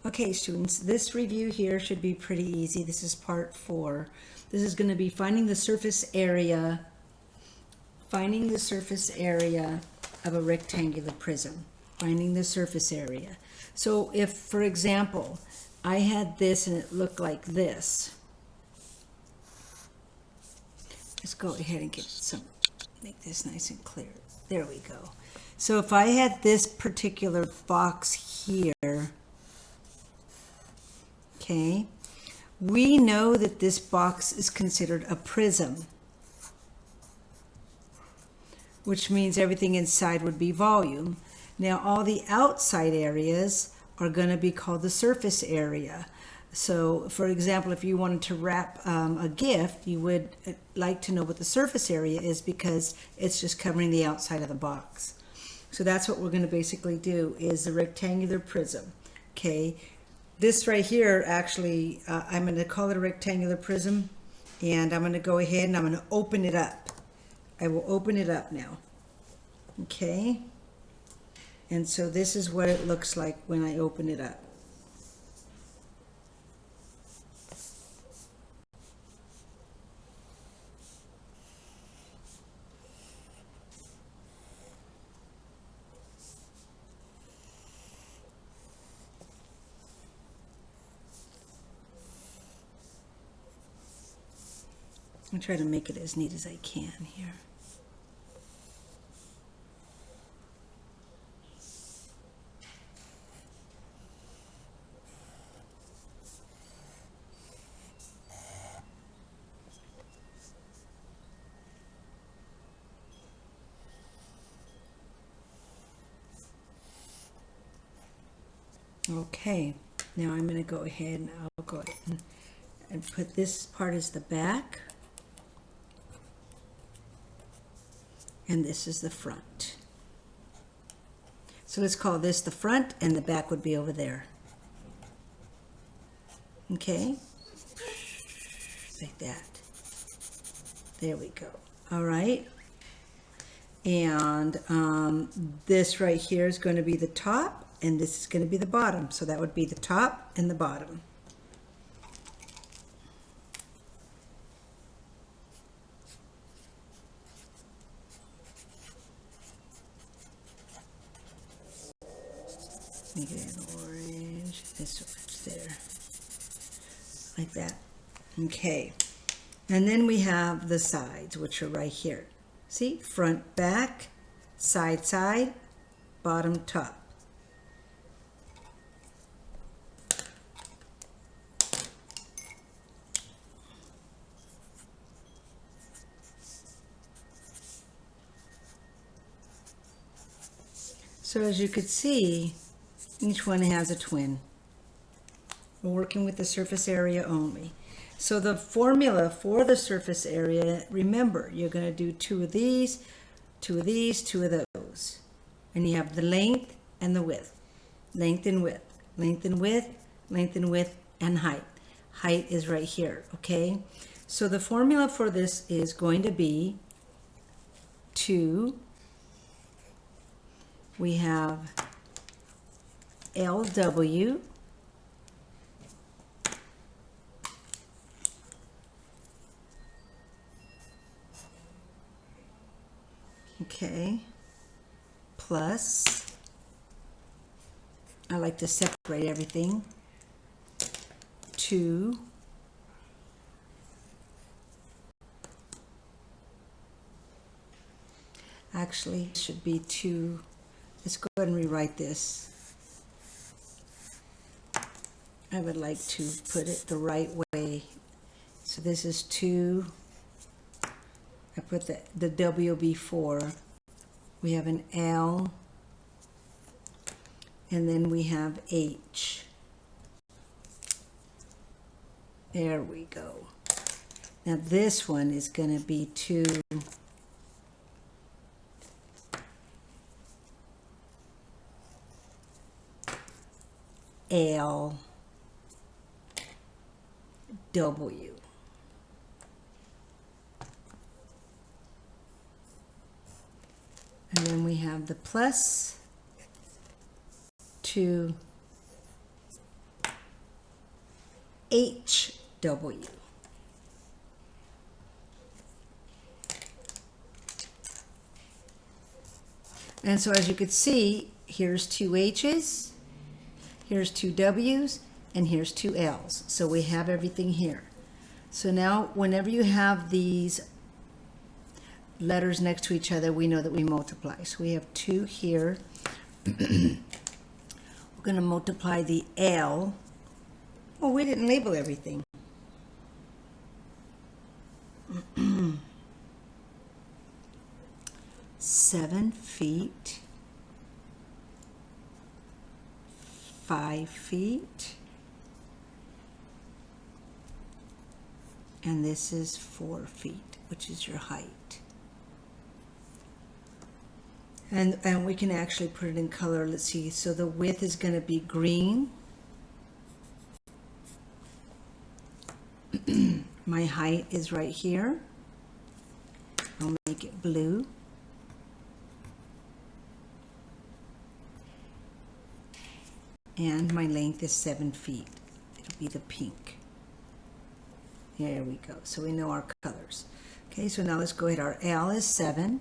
Okay, students, this review here should be pretty easy. This is part 4. This is going to be finding the surface area of a rectangular prism. Finding the surface area. So if, for example, I had this and it looked like this. Let's go ahead and make this nice and clear. There we go. So if I had this particular box here, okay, we know that this box is considered a prism, which means everything inside would be volume. Now all the outside areas are going to be called the surface area. So for example, if you wanted to wrap a gift, you would like to know what the surface area is because it's just covering the outside of the box. So that's what we're going to basically do, is the rectangular prism. Okay, this right here, actually, I'm going to call it a rectangular prism, and I'm going to go ahead and I'm going to open it up. I will open it up now. Okay, and so this is what it looks like when I open it up. I'll try to make it as neat as I can here. Okay, now I'm going to go ahead and I'll go ahead and put this part as the back. And this is the front. So let's call this the front, and the back would be over there. Okay, like that. There we go. All right. And this right here is going to be the top, and this is going to be the bottom. So that would be the top and the bottom. Make it an orange, this one's there, like that. Okay, and then we have the sides, which are right here. See, front, back, side, side, bottom, top. So as you could see, each one has a twin. We're working with the surface area only. So the formula for the surface area, remember, you're going to do 2 of these, 2 of these, 2 of those. And you have the length and the width. Length and width. Length and width, length and width, and height. Height is right here, okay? So the formula for this is going to be 2. We have LW okay, plus, I like to separate everything, 2 actually it should be 2. Let's go ahead and rewrite this. I would like to put it the right way. So this is 2. I put the W before. We have an L. And then we have H. There we go. Now this one is going to be 2. L. W. And then we have the plus 2 HW. And so as you can see, here's two H's, here's two W's, and here's two L's. So we have everything here. So now whenever you have these letters next to each other, we know that we multiply. So we have 2 here. We're going to multiply the L. Oh, we didn't label everything. Seven feet, 5 feet, and this is 4 feet, which is your height. And we can actually put it in color. Let's see. So the width is going to be green. My height is right here. I'll make it blue. And my length is 7 feet. It'll be the pink. There we go. So we know our colors. Okay, so now let's go ahead. Our L is 7.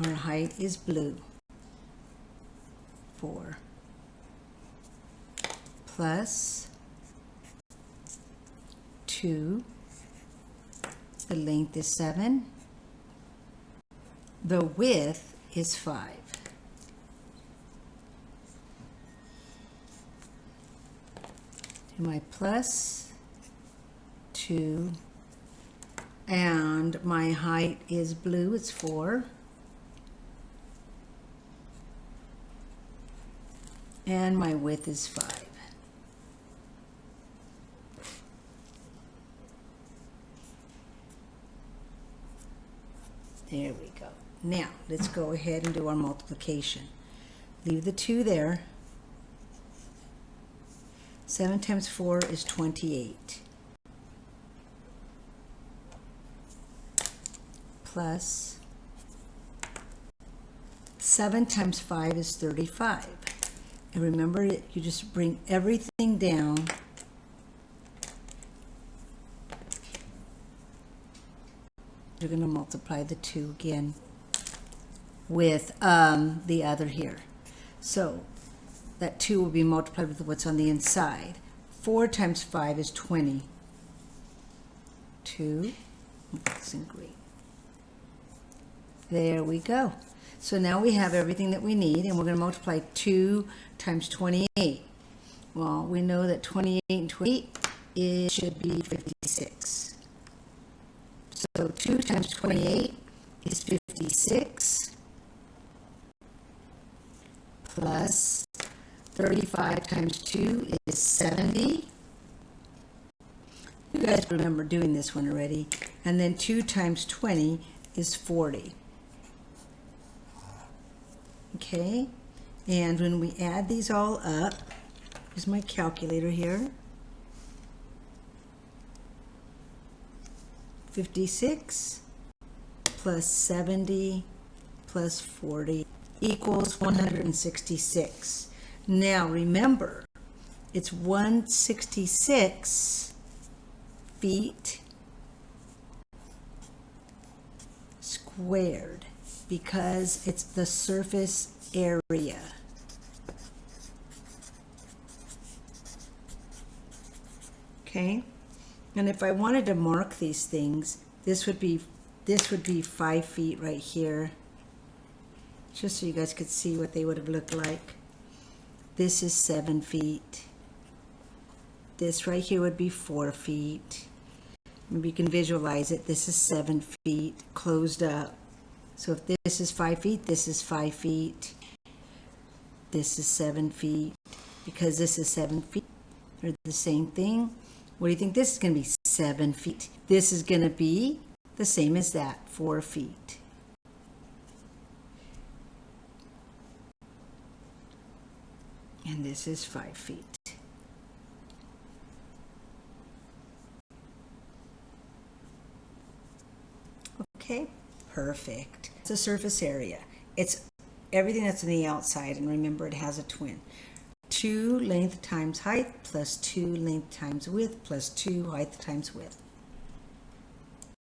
Our height is blue. 4. Plus 2. The length is 7. The width is 5. Do my plus 2. And my height is blue. It's 4. And my width is 5. There we go. Now, let's go ahead and do our multiplication. Leave the 2 there. 7 times 4 is 28. Plus 7 times 5 is 35. And remember, you just bring everything down. You're going to multiply the 2 again with the other here. So that 2 will be multiplied with what's on the inside. 4 times 5 is 20. 2, that's in green. There we go. So now we have everything that we need, and we're going to multiply 2 times 28. Well, we know that 28 and 28 should be 56. So 2 times 28 is 56, plus 35 times 2 is 70. You guys remember doing this one already. And then 2 times 20 is 40. Okay, and when we add these all up, here's my calculator here. 56 plus 70 plus 40 equals 166. Now remember, it's 166 feet squared because it's the surface area. Okay, and if I wanted to mark these things, this would be 5 feet right here, just so you guys could see what they would have looked like. This is 7 feet. This right here would be 4 feet. Maybe you can visualize it. This is 7 feet closed up. So if this is 5 feet, this is 5 feet. This is 7 feet. Because this is 7 feet, they're the same thing. What do you think? This is going to be 7 feet. This is going to be the same as that, 4 feet. And this is 5 feet. Okay, perfect. It's a surface area. It's everything that's on the outside, and remember it has a twin. 2 length times height plus 2 length times width plus 2 height times width.